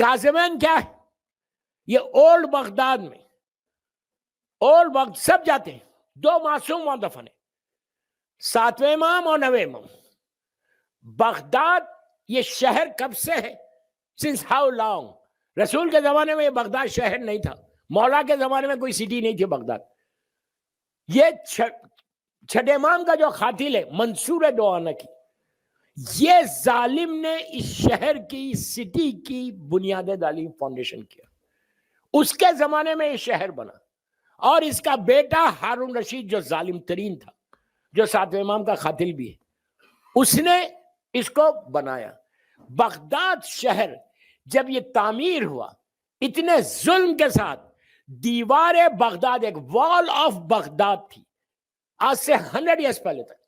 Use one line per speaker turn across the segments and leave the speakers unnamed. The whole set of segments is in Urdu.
کاظمین کیا ہے؟ یہ اولڈ بغداد میں، اولڈ وقت سب جاتے ہیں، دو معصوم وہاں دفن ہیں، 7ویں امام اور 9ویں امام۔ بغداد یہ شہر کب سے ہے؟ Since how long? رسول کے زمانے میں یہ بغداد شہر نہیں تھا، مولا کے زمانے میں کوئی سٹی نہیں تھی بغداد۔ یہ چھٹے امام کا جو قاتل ہے منصور دوانہ کی، یہ ظالم نے اس شہر کی، سٹی کی بنیادیں ڈالی، فاؤنڈیشن کیا۔ اس کے زمانے میں یہ شہر بنا، اور اس کا بیٹا ہارون رشید جو ظالم ترین تھا، جو 7ویں امام کا قاتل بھی ہے، اس نے اس کو بنایا۔ بغداد شہر جب یہ تعمیر ہوا، اتنے ظلم کے ساتھ، دیوار بغداد، ایک وال آف بغداد تھی آج سے 100 ایئرس پہلے تک۔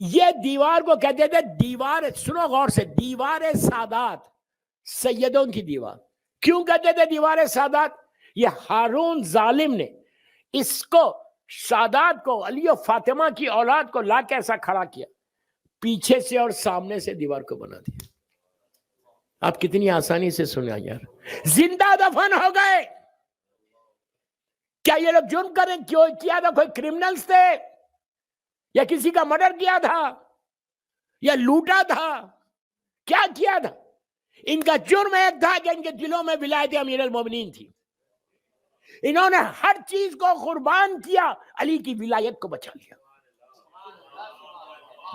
یہ دیوار کو کہتے تھے دیوار، سنو غور سے، دیوار سادات، سیدوں کی دیوار۔ کیوں کہتے تھے دیوار سادات؟ یہ ہارون ظالم نے اس کو، سادات کو، علی و فاطمہ کی اولاد کو لا کے ایسا کھڑا کیا، پیچھے سے اور سامنے سے دیوار کو بنا دیا۔ آپ کتنی آسانی سے سنا یار، زندہ دفن ہو گئے۔ کیا یہ لوگ جرم کریں کیوں کیا تھا؟ کوئی کرمنلز تھے، یا کسی کا مرڈر کیا تھا، یا لوٹا تھا؟ کیا کیا تھا؟ ان کا جرم ایک تھا کہ ان کے دلوں میں ولایت امیر المومنین تھی۔ انہوں نے ہر چیز کو قربان کیا، علی کی ولایت کو بچا لیا۔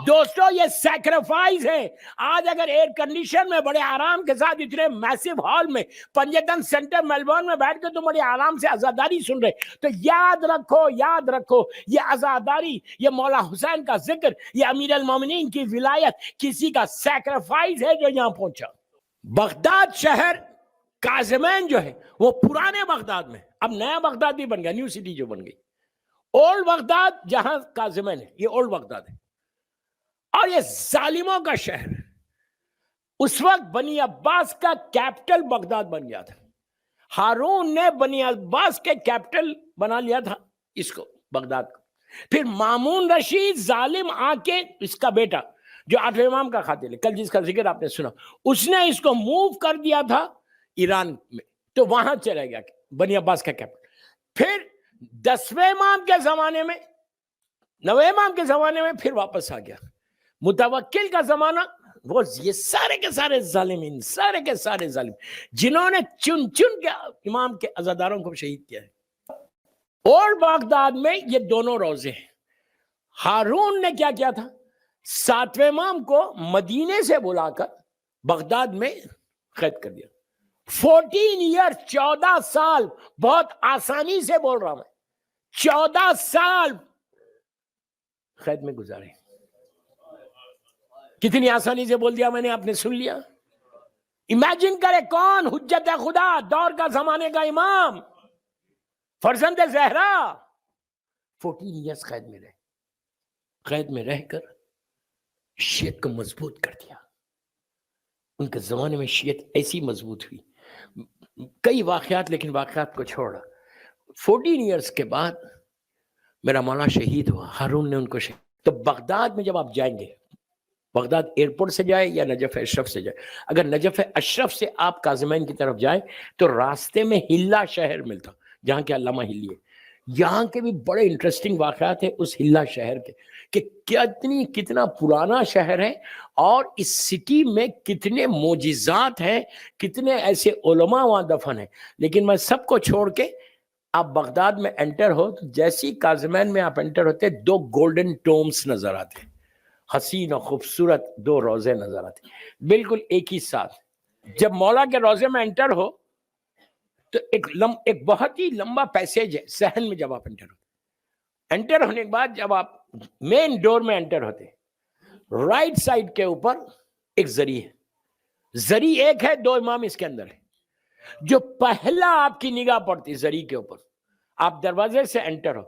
دوستو یہ سیکریفائز ہے۔ آج اگر ایئر کنڈیشن میں بڑے آرام کے ساتھ اتنے میسیو ہال میں، پنجتن سینٹر میلبورن میں بیٹھ کے تم بڑے آرام سے عزاداری سن رہے، تو یاد رکھو، یاد رکھو، یہ عزاداری، یہ مولا حسین کا ذکر، یہ امیر المومنین کی ولایت کسی کا سیکریفائز ہے جو یہاں پہنچا۔ بغداد شہر کاظمین جو ہے وہ پرانے بغداد میں، اب نیا بغداد بھی بن گیا، نیو سٹی جو بن گئی۔ اولڈ بغداد جہاں کاظمین ہے، یہ اولڈ بغداد ہے، اور یہ ظالموں کا شہر۔ اس وقت بنی عباس کا کیپٹل بغداد بن گیا تھا۔ ہارون نے بنی عباس کے کیپٹل بنا لیا تھا اس کو، بغداد کو۔ پھر مامون رشید ظالم آ کے، اس کا بیٹا جو 8ویں امام کا قاتل ہے، کل جس کا ذکر آپ نے سنا، اس نے اس کو موو کر دیا تھا ایران میں، تو وہاں چلا گیا بنی عباس کا کیپٹل۔ پھر 10ویں امام کے زمانے میں، 9ویں امام کے زمانے میں پھر واپس آ گیا۔ متوکل کا زمانہ، وہ یہ سارے کے سارے ظالمین، سارے کے سارے ظالم جنہوں نے چن چن کے امام کے عزاداروں کو شہید کیا ہے۔ اور بغداد میں یہ دونوں روزے ہیں۔ ہارون نے کیا کیا تھا؟ 7ویں امام کو مدینے سے بلا کر بغداد میں قید کر دیا۔ 14 ایئر، 14 سال، بہت آسانی سے بول رہا ہوں میں، 14 سال قید میں گزارے۔ کتنی آسانی سے بول دیا میں نے، آپ نے سن لیا۔ امیجن کرے، کون حجت خدا، دور کا، زمانے کا امام، فرزند زہرا، 14 ایئرس قید میں رہے، قید میں رہ کر شیعت کو مضبوط کر دیا۔ ان کے زمانے میں شیعت ایسی مضبوط ہوئی، کئی واقعات، لیکن واقعات کو چھوڑا۔ 14 ایئرس کے بعد میرا مولا شہید ہوا، ہارون نے ان کو شہید۔ تو بغداد میں جب آپ جائیں گے، بغداد ایئرپورٹ سے جائے یا نجف اشرف سے جائے، اگر نجف اشرف سے آپ کاظمین کی طرف جائیں تو راستے میں ہلا شہر ملتا، جہاں کے علامہ ہلی ہے۔ یہاں کے بھی بڑے انٹرسٹنگ واقعات ہیں اس ہلا شہر کے، کہ کتنا پرانا شہر ہے، اور اس سٹی میں کتنے معجزات ہیں، کتنے ایسے علماء وہاں دفن ہیں۔ لیکن میں سب کو چھوڑ کے، آپ بغداد میں انٹر ہو تو جیسی کاظمین میں آپ انٹر ہوتے، 2 گولڈن ٹومز نظر آتے، حسین و خوبصورت 2 روزے نظر آتے، بالکل ایک ہی ساتھ۔ جب مولا کے روزے میں انٹر ہو تو ایک بہت ہی لمبا پیسیج ہے صحن میں، جب آپ انٹر ہونے کے بعد جب آپ مین ڈور میں انٹر ہوتے، رائٹ سائڈ کے اوپر ایک زری ہے، زری ایک ہے، 2 امام اس کے اندر ہے۔ جو پہلا آپ کی نگاہ پڑتی زری کے اوپر، آپ دروازے سے انٹر ہو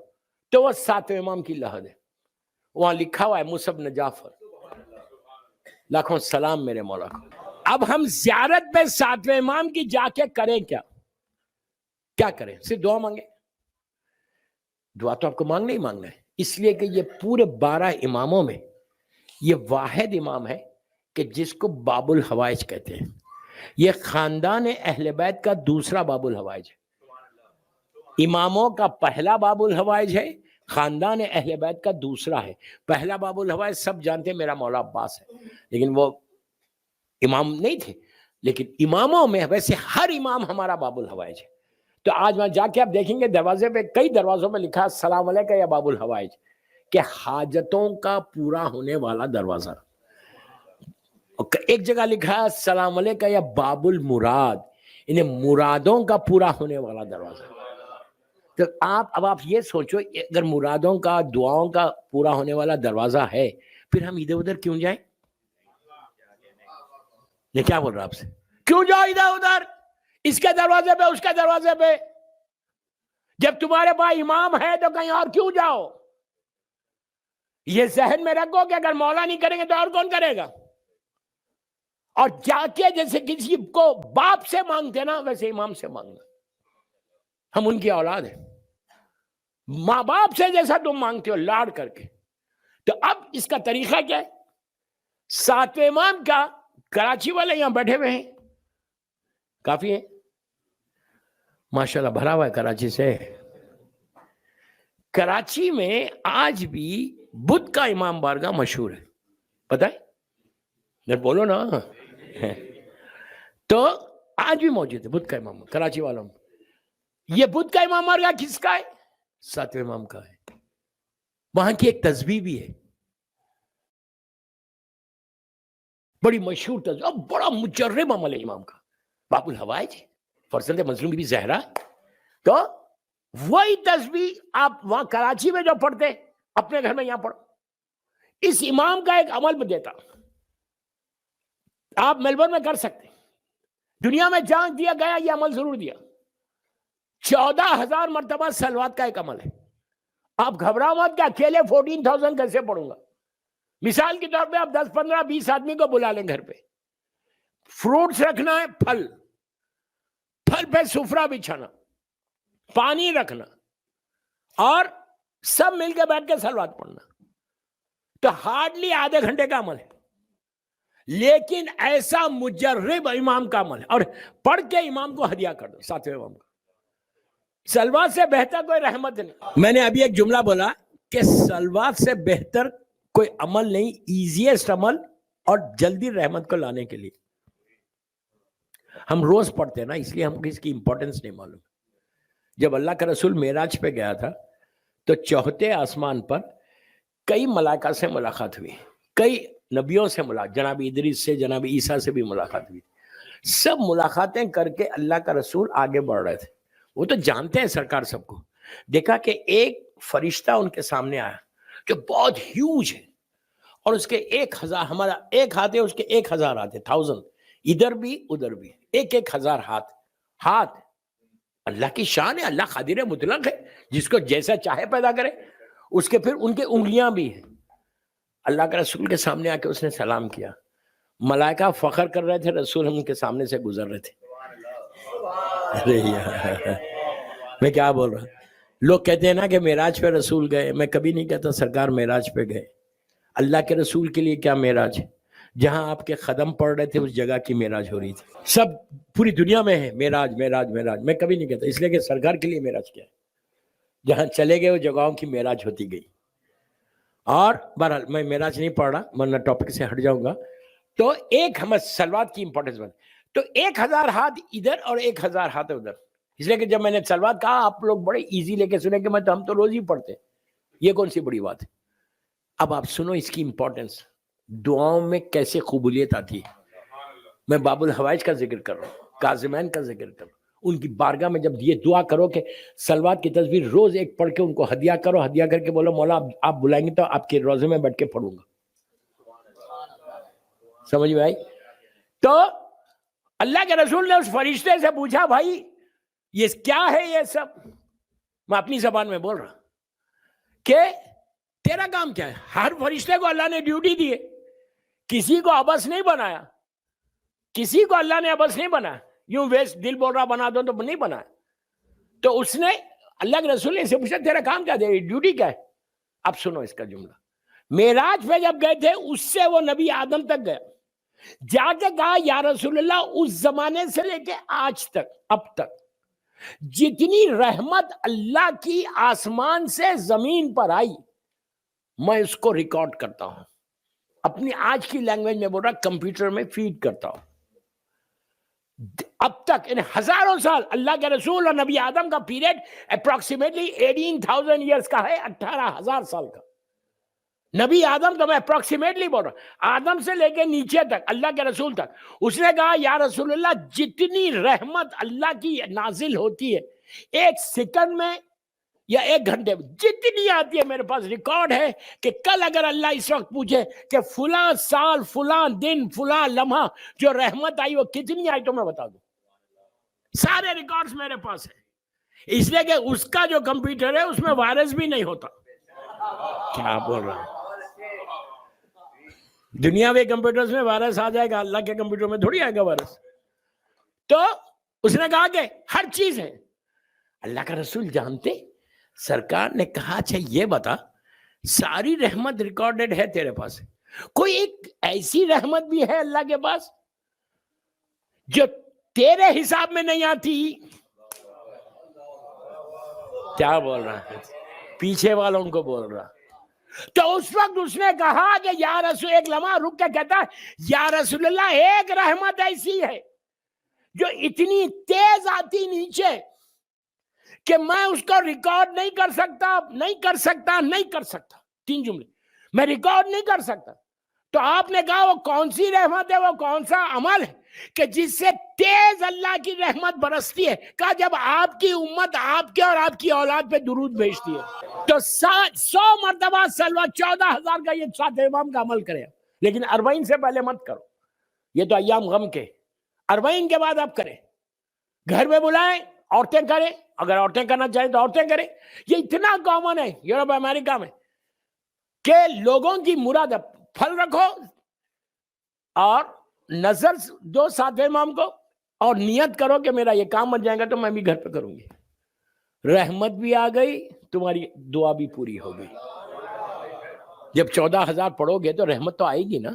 تو وہ 7ویں امام کی لحد ہے، وہاں لکھا ہوا ہے مصعب بن جعفر، لاکھوں سلام میرے مولا کو۔ اب ہم زیارت پہ 7ویں امام کی جا کے کریں کیا کریں؟ صرف دعا مانگیں؟ دعا تو آپ کو مانگنا ہی مانگنا ہے، اس لیے کہ یہ پورے 12 اماموں میں یہ واحد امام ہے کہ جس کو باب الحوائج کہتے ہیں۔ یہ خاندان اہل بیت کا دوسرا باب الحوائج ہے. اماموں کا پہلا باب الحوائج ہے, خاندان اہل بیت کا دوسرا ہے. پہلا باب الحوائج سب جانتے ہیں میرا مولا عباس ہے, لیکن وہ امام نہیں تھے. لیکن اماموں میں ویسے ہر امام ہمارا باب الحوائج ہے. تو آج وہاں جا کے آپ دیکھیں گے دروازے پہ, کئی دروازوں میں لکھا السلام علیکم یا باب الحوائج, کہ حاجتوں کا پورا ہونے والا دروازہ. ایک جگہ لکھا ہے السلام علیکم یا باب المراد, انہیں مرادوں کا پورا ہونے والا دروازہ. تو اب آپ یہ سوچو, اگر مرادوں کا دعاؤں کا پورا ہونے والا دروازہ ہے, پھر ہم ادھر ادھر کیوں جائیں؟ یہ کیا بول رہا آپ سے, کیوں جاؤ ادھر ادھر, اس کے دروازے پہ اس کے دروازے پہ؟ جب تمہارے پاس امام ہے تو کہیں اور کیوں جاؤ؟ یہ ذہن میں رکھو کہ اگر مولا نہیں کریں گے تو اور کون کرے گا. اور جا کے جیسے کسی کو باپ سے مانگتے نا, ویسے امام سے مانگنا. ہم ان کی اولاد ہیں, ماں باپ سے جیسا تم مانگتے ہو لاڑ کر کے. تو اب اس کا طریقہ کیا ہے؟ 7ویں امام کا کراچی والے یہاں بیٹھے ہوئے ہیں, کافی ہے ماشاءاللہ, بھرا ہوا ہے کراچی سے. کراچی میں آج بھی بدھ کا امام بارگاہ مشہور ہے, پتہ ہے؟ بولو نا. تو آج بھی موجود ہے بدھ کا امام کراچی والوں میں. یہ بدھ کا امام بارگاہ کس کا ہے؟ 7ویں امام کا ہے. وہاں کی ایک تسبیح بھی ہے, بڑی مشہور تسبیح, اور بڑا مجرب عمل ہے امام کا, باب الحوائج, فرزند مظلوم بی بی زہرا. تو وہی تسبیح آپ وہاں کراچی میں جو پڑھتے اپنے گھر میں یہاں پڑھو. اس امام کا ایک عمل میں دیتا, آپ میلبورن میں کر سکتے, دنیا میں جہاں دیا گیا یہ عمل ضرور دیا. 14,000 مرتبہ صلوات کا ایک عمل ہے. آپ گھبراؤ مت کہ اکیلے 14,000 کیسے پڑھوں گا. مثال کے طور پہ آپ 10, 15, 20 آدمی کو بلا لیں گھر پہ, فروٹس رکھنا ہے, پھل پہ سفرہ بچھانا, پانی رکھنا, اور سب مل کے بیٹھ کے صلوات پڑھنا. تو ہارڈلی آدھے گھنٹے کا عمل ہے, لیکن ایسا مجرب امام کا عمل ہے. اور پڑھ کے امام کو ہدیہ کر دو 7ویں امام کا. صلوات سے بہتر کوئی رحمت نہیں. میں نے ابھی ایک جملہ بولا کہ صلوات سے بہتر کوئی عمل نہیں, ایزیسٹ عمل اور جلدی رحمت کو لانے کے لیے. ہم روز پڑھتے ہیں نا, اس لیے ہم کو اس کی امپورٹنس نہیں معلوم. جب اللہ کا رسول معراج پہ گیا تھا تو 4تھے آسمان پر کئی ملائکہ سے ملاقات ہوئی, کئی نبیوں سے ملاقات, جناب ادریس سے, جناب عیسیٰ سے بھی ملاقات ہوئی. سب ملاقاتیں کر کے اللہ کا رسول آگے بڑھ رہے تھے. وہ تو جانتے ہیں سرکار سب کو. دیکھا کہ ایک فرشتہ ان کے سامنے آیا جو بہت ہیوج ہے, اور اس کے 1,000, ہمارا ایک ہاتھ ہے, اس کے 1,000 ہاتھ ہے, 1000, ادھر بھی ادھر بھی, 1,000 ہاتھ. اللہ کی شان ہے, اللہ قادر مطلق ہے, جس کو جیسا چاہے پیدا کرے. اس کے پھر ان کے انگلیاں بھی ہیں. اللہ کے رسول کے سامنے آ کے اس نے سلام کیا. ملائکہ فخر کر رہے تھے, رسول ہم ان کے سامنے سے گزر رہے تھے. ارے یار میں کیا بول رہا ہوں. لوگ کہتے ہیں نا کہ معراج پہ رسول گئے, میں کبھی نہیں کہتا سرکار معراج پہ گئے. اللہ کے رسول کے لیے کیا معراج ہے؟ جہاں آپ کے قدم پڑ رہے تھے اس جگہ کی معراج ہو رہی تھی. سب پوری دنیا میں ہے معراج معراج معراج, میں کبھی نہیں کہتا, اس لیے کہ سرکار کے لیے معراج کیا ہے. جہاں چلے گئے وہ جگہوں کی معراج ہوتی گئی. اور بہرحال میں معراج نہیں پڑھ رہا ورنہ ٹاپک سے ہٹ جاؤں گا. تو ایک ہم صلوات کی امپورٹنس بن, تو 1,000 ہاتھ ادھر اور 1,000 ہاتھ ادھر. اس لیے کہ جب میں نے صلوات کہا آپ لوگ بڑے ایزی لے کے سنے کہ میں تو ہم تو روز ہی پڑھتے, یہ کون سی بڑی بات ہے. اب آپ سنو اس کی امپورٹنس, دعاؤں میں کیسے قبولیت آتی ہے. میں باب الحوائج کا ذکر کر رہا ہوں, کاظمین کا ذکر کر رہا ہوں. ان کی بارگاہ میں جب یہ دعا کرو کہ صلوات کی تصویر روز ایک پڑھ کے ان کو ہدیہ کرو, ہدیہ کر کے بولو مولا آپ بلائیں گے تو آپ کے روزے میں بیٹھ کے پڑھوں گا. سمجھ میں آئی؟ تو اللہ کے رسول نے اس فرشتے سے پوچھا, بھائی یہ کیا ہے یہ سب؟ میں اپنی زبان میں بول رہا کہ تیرا کام کیا ہے؟ ہر فرشتے کو اللہ نے ڈیوٹی دی ہے, کسی کو عبث نہیں بنایا, کسی کو اللہ نے عبث نہیں بنایا. یوں ویسٹ دل بول رہا بنا دو تو نہیں بنایا. تو اس نے اللہ کے رسول نے اسے پوچھا تیرا کام کیا ہے, ڈیوٹی کیا ہے؟ اب سنو اس کا جملہ. معراج پہ جب گئے تھے اس سے وہ نبی آدم تک گیا, جا کے کہا یا رسول اللہ اس زمانے سے لے کے آج تک اب تک جتنی رحمت اللہ کی آسمان سے زمین پر آئی میں اس کو ریکارڈ کرتا ہوں، اپنی آج کی لینگویج میں بول رہا کمپیوٹر میں فیڈ کرتا ہوں. اب تک یعنی ہزاروں سال اللہ کے رسول اور نبی آدم کا پیریڈ اپروکسیمیٹلی 18,000 ایئرس کا ہے، 18,000 سال کا. نبی آدم تو میں اپروکسیمیٹلی بول رہا، آدم سے لے کے نیچے تک اللہ کے رسول تک. اس نے کہا یا رسول اللہ جتنی رحمت اللہ کی نازل ہوتی ہے ایک سیکنڈ میں یا ایک گھنٹے میں جتنی آتی ہے، میرے پاس ریکارڈ ہے کہ کل اگر اللہ اس وقت پوچھے کہ فلاں سال فلاں دن فلاں لمحہ جو رحمت آئی وہ کتنی آئی تو میں بتا دوں. سارے ریکارڈز میرے پاس ہیں، اس لیے کہ اس کا جو کمپیوٹر ہے اس میں وائرس بھی نہیں ہوتا. کیا بول رہا ہوں؟ دنیا میں کمپیوٹرز میں وائرس آ جائے گا، اللہ کے کمپیوٹر میں تھوڑی آئے گا وائرس. تو اس نے کہا کہ ہر چیز ہے. اللہ کا رسول جانتے، سرکار نے کہا اچھا یہ بتا ساری رحمت ریکارڈڈ ہے تیرے پاس، کوئی ایک ایسی رحمت بھی ہے اللہ کے پاس جو تیرے حساب میں نہیں آتی؟ کیا بول رہا ہے؟ پیچھے والوں کو بول رہا. تو اس وقت اس نے کہا کہ یا رسول، ایک لمحہ رک کے کہتا ہے یا رسول اللہ ایک رحمت ایسی ہے جو اتنی تیز آتی نیچے کہ میں اس کو ریکارڈ نہیں کر سکتا، نہیں کر سکتا، نہیں کر سکتا. 3 جملے میں ریکارڈ نہیں کر سکتا. تو آپ نے کہا وہ کون سی رحمت ہے، وہ کون سا عمل ہے کہ جس سے تیز اللہ کی رحمت برستی ہے؟ کہا جب آپ کی امت آپ کے اور آپ کی اولاد پہ درود بھیجتی ہے تو 100 مرتبہ صلوات 14,000 کا یہ 7 امام کا عمل کرے. لیکن 40 سے پہلے مت کرو، یہ تو ایام غم کے. 40 کے بعد آپ کریں، گھر میں بلائیں، عورتیں کریں، اگر عورتیں کرنا چاہیں تو عورتیں کریں. یہ اتنا کامن ہے یورپ امریکہ میں کہ لوگوں کی مراد پھل رکھو اور نظر دو 7 امام کو اور نیت کرو کہ میرا یہ کام بن جائے گا تو میں بھی گھر پہ کروں گی. رحمت بھی آ گئی، تمہاری دعا بھی پوری ہو گئی. جب 14,000 پڑھو گے تو رحمت تو آئے گی نا،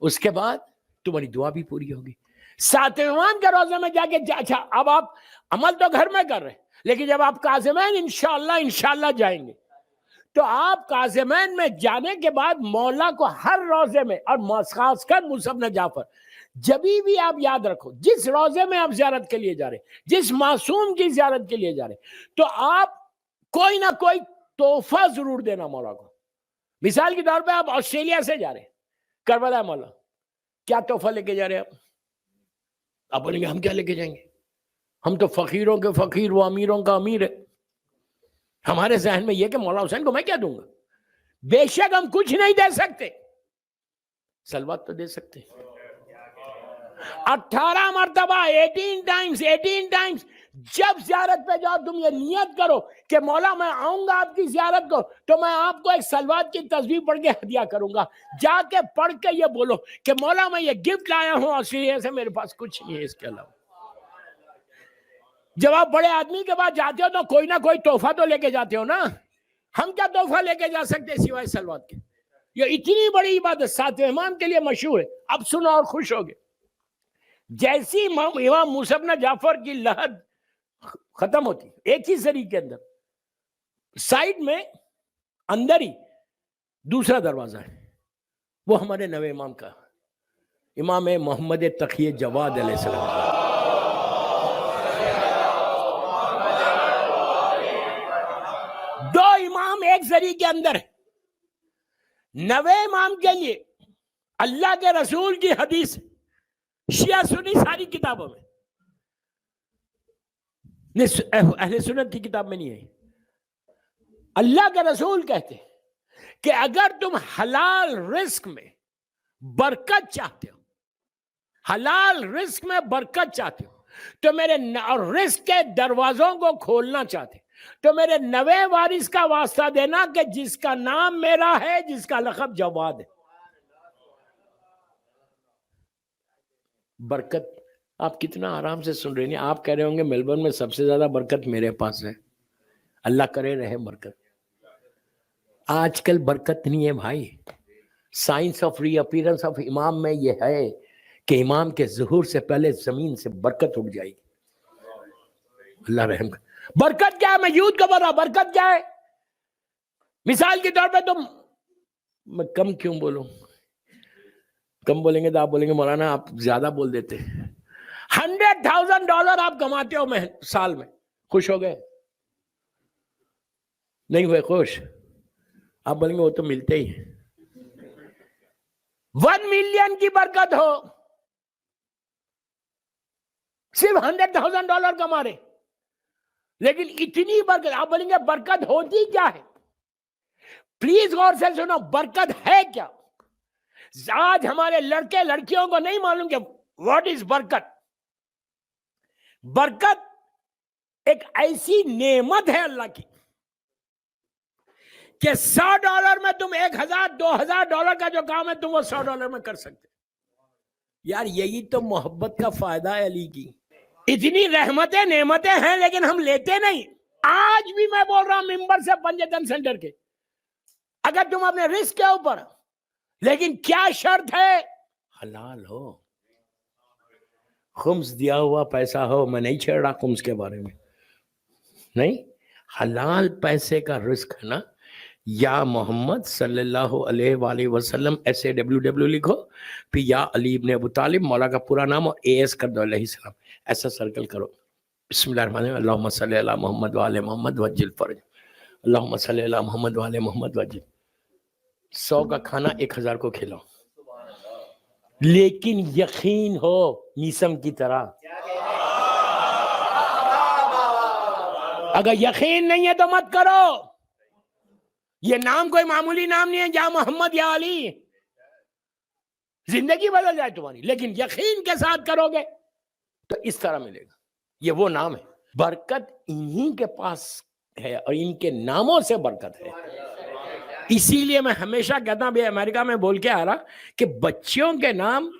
اس کے بعد تمہاری دعا بھی پوری ہوگی. 7 امام کے روزے میں جا کے اچھا اب آپ عمل تو گھر میں کر رہے ہیں، لیکن جب آپ کاظمین انشاءاللہ جائیں گے تو آپ کاظمین میں جانے کے بعد مولا کو ہر روزے میں، اور خاص کر مصحف جعفر، جبھی بھی آپ یاد رکھو جس روزے میں آپ زیارت کے لیے جا رہے، جس معصوم کی زیارت کے لیے جا رہے، تو آپ کوئی نہ کوئی تحفہ ضرور دینا مولا کو. مثال کے طور پہ آپ آسٹریلیا سے جا رہے، کربلا مولا کیا تحفہ لے کے جا رہے آپ بولیں گے ہم کیا لے کے جائیں گے، ہم تو فقیروں کے فقیر و امیروں کا امیر ہے. ہمارے ذہن میں یہ کہ مولا حسین کو میں کیا دوں گا. بے شک ہم کچھ نہیں دے سکتے، صلوات تو دے سکتے. 18 مرتبہ 18 ٹائمز جب زیارت پہ جاؤ تم یہ نیت کرو کہ مولا میں آؤں گا آپ کی زیارت کو تو میں آپ کو ایک صلوات کی تصویر پڑھ کے ہدیہ کروں گا. جا کے پڑھ کے یہ بولو کہ مولا میں یہ گفٹ لایا ہوں آسٹریلیا سے، میرے پاس کچھ نہیں ہے اس کے علاوہ. جب آپ بڑے آدمی کے پاس جاتے ہو تو کوئی نہ کوئی تحفہ تو لے کے جاتے ہو نا. ہم کیا تحفہ لے کے جا سکتے سوائے صلوات کے؟ یہ اتنی بڑی عبادت 7 امام کے لیے مشہور ہے. اب سنو اور خوش ہوگے. جیسی امام موسیٰ بن جعفر کی لحد ختم ہوتی ایک ہی زری کے اندر سائیڈ میں اندر ہی دوسرا دروازہ ہے، وہ ہمارے نوے امام کا امام محمد تقی جواد علیہ السلام. دو امام ایک زری کے اندر ہے. نوے امام کے لیے اللہ کے رسول کی حدیث شیعہ سنی ساری کتابوں میں، اہل سنت کی کتاب میں نہیں ہے. اللہ کے رسول کہتے ہیں کہ اگر تم حلال رزق میں برکت چاہتے ہو، حلال رزق میں برکت چاہتے ہو تو میرے اور رزق کے دروازوں کو کھولنا چاہتے تو میرے نوے وارث کا واسطہ دینا کہ جس کا نام میرا ہے، جس کا لقب جواد ہے. برکت آپ کتنا آرام سے سن رہے ہیں. آپ کہہ رہے ہوں گے میلبرن میں سب سے زیادہ برکت میرے پاس ہے. اللہ کرے رہے برکت. آج کل برکت نہیں ہے بھائی. Science of reappearance of امام میں یہ ہے کہ امام کے ظہور سے پہلے زمین سے برکت اٹھ جائے گی. اللہ رحم کر. برکت کیا ہے؟ میں یوتھ کو بول رہا ہوں برکت کیا ہے. مثال کے طور پہ تم، میں کم کیوں بولوں، کم بولیں گے تو آپ بولیں گے مولانا آپ زیادہ بول دیتے. $100,000 آپ کماتے ہو سال میں، خوش ہو گئے؟ نہیں ہوئے خوش؟ آپ بولیں گے وہ تو ملتے ہی ہیں. 1 ملین کی برکت ہو، صرف $100,000 کما رہے، لیکن اتنی برکت. آپ بولیں گے برکت ہوتی کیا ہے؟ پلیز غور سے سنو، برکت ہے کیا؟ آج ہمارے لڑکے لڑکیوں کو نہیں معلوم کہ واٹ از برکت. برکت ایک ایسی نعمت ہے اللہ کی کہ $100 میں تم $1,000 $2,000 کا جو کام ہے تم وہ $100 میں کر سکتے. یار یہی تو محبت کا فائدہ ہے علی کی. اتنی رحمتیں نعمتیں ہیں لیکن ہم لیتے نہیں. آج بھی میں بول رہا ہوں ممبر سے پنجتن سینٹر کے، اگر تم اپنے رزق کے اوپر، لیکن کیا شرط ہے؟ حلال ہو، خمس دیا ہوا پیسہ ہو. میں نہیں چھیڑ رہا خمس کے بارے میں، نہیں، حلال پیسے کا رزق ہے نا. یا محمد صلی اللہ علیہ وآلہ وسلم SAW لکھو، پھر یا علی ابن ابو طالب، مولا کا پورا نام اور AS کر دو، علیہ السلام، ایسا سرکل کرو. بسم اللہ الرحمن الرحیم. اللہم صلی علی محمد وآل محمد وجل فرج. اللہم صلی علی محمد وآل محمد وجل. 100 کا کھانا 1000 کو کھلاؤ، لیکن یقین ہو میسم کی طرح. اگر یقین نہیں ہے تو مت کرو. یہ نام کوئی معمولی نام نہیں ہے یا محمد یا علی، زندگی بدل جائے تمہاری، لیکن یقین کے ساتھ کرو گے تو اس طرح ملے گا. یہ وہ نام ہے. برکت انہی کے پاس ہے اور ان کے ناموں سے برکت ہے. اسی لیے میں ہمیشہ کہتا ہوں، امریکہ میں بول کے آ رہا کہ بچوں کے نام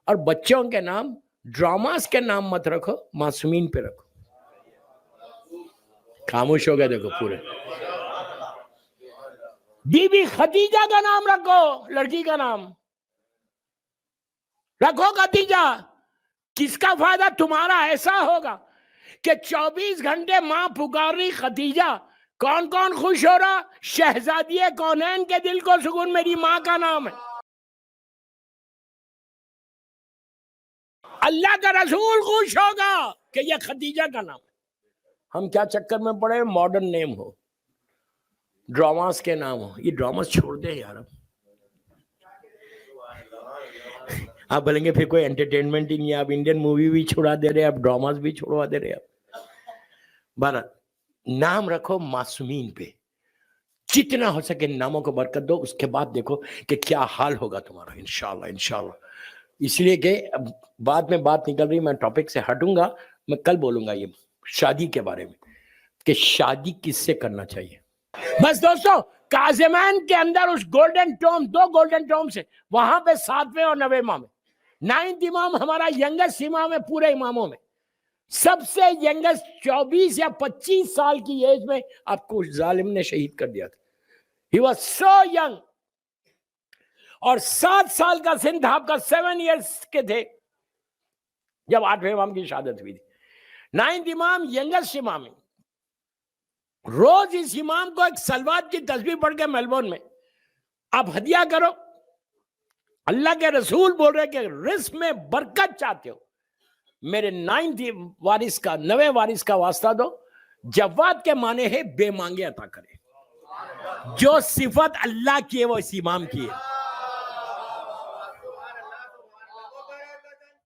اور بچوں کے نام ڈراماز کے نام مت رکھو، معصومین پہ رکھو. خاموش ہو گئے دیکھو پورے. بی بی خدیجہ کا نام رکھو، لڑکی کا نام رکھو خدیجہ. کس کا فائدہ؟ تمہارا ایسا ہوگا کہ 24 گھنٹے ماں پکار رہی خدیجہ. کون کون خوش ہو رہا؟ شہزادی کونین کے دل کو سکون، میری ماں کا نام ہے. اللہ کا رسول خوش ہوگا کہ یہ خدیجہ کا نام ہے. ہم کیا چکر میں پڑے؟ ماڈرن نیم ہو، ڈراماز کے نام ہو. یہ ڈراماز چھوڑ دیں یار. آپ بولیں گے پھر کوئی انٹرٹینمنٹ ہی نہیں ہے، آپ انڈین مووی بھی چھڑا دے رہے، آپ ڈراماز بھی چھوڑوا دے رہے. بارہ نام رکھو معصومین پہ، جتنا ہو سکے ناموں کو برکت دو. اس کے بعد دیکھو کہ کیا حال ہوگا تمہارا انشاءاللہ انشاءاللہ. اس لیے کہ بعد میں بات نکل رہی، میں ٹاپک سے ہٹوں گا. میں کل بولوں گا یہ شادی کے بارے میں کہ شادی کس سے کرنا چاہیے. بس دوستو، کاظمین کے اندر اس گولڈن ٹوم، 2 گولڈن ٹومز ہیں وہاں پہ، 7ویں اور 9ویں امام ہے. 9th امام ہمارا ینگسٹ امام ہے پورے اماموں میں. سب سے ینگسٹ 24 یا 25 سال کی ایج میں آپ کو ظالم نے شہید کر دیا تھا. He was so young. اور 7 سال کا سن تھا آپ کا، 7 ایئرس کے تھے جب 8ویں امام کی شہادت ہوئی تھی. 9th امام ینگسٹ امام ہے. روز اس امام کو ایک سلوات کی تسبیح پڑھ کے میلبورن میں آپ ہدیہ کرو. اللہ کے رسول بول رہے کہ رزق میں برکت چاہتے ہو، میرے 9ویں وارث کا، 9ویں وارث کا واسطہ دو. جواد کے معنی ہے بے مانگے عطا کرے. جو صفت اللہ کی ہے وہ اس امام کی ہے.